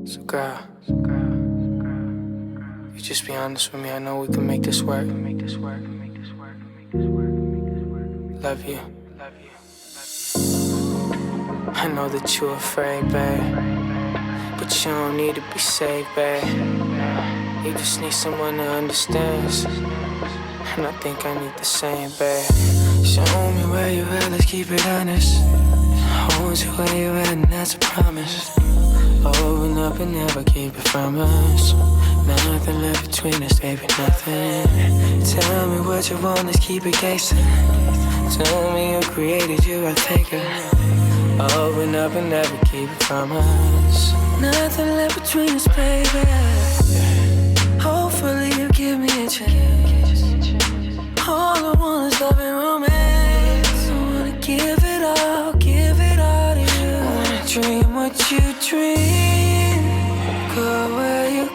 So girl, you just be honest with me. I know we can make this work. Love you. I know that you're afraid, babe, but you don't need to be saved, babe. You just need someone that understands, and I think I need the same, babe. Show me where you at, let's keep it honest. Hold you where you at, and that's a promise. Open up and never keep it from us. Nothing left between us, baby, nothing. Tell me what you want, let's keep it gangsta. Tell me who created you, I think open up and never keep it from us. Nothing left between us, baby. Hopefully you give me a chance. All I want is love and romance. I wanna give it all to you. I wanna dream what you dream. Go where you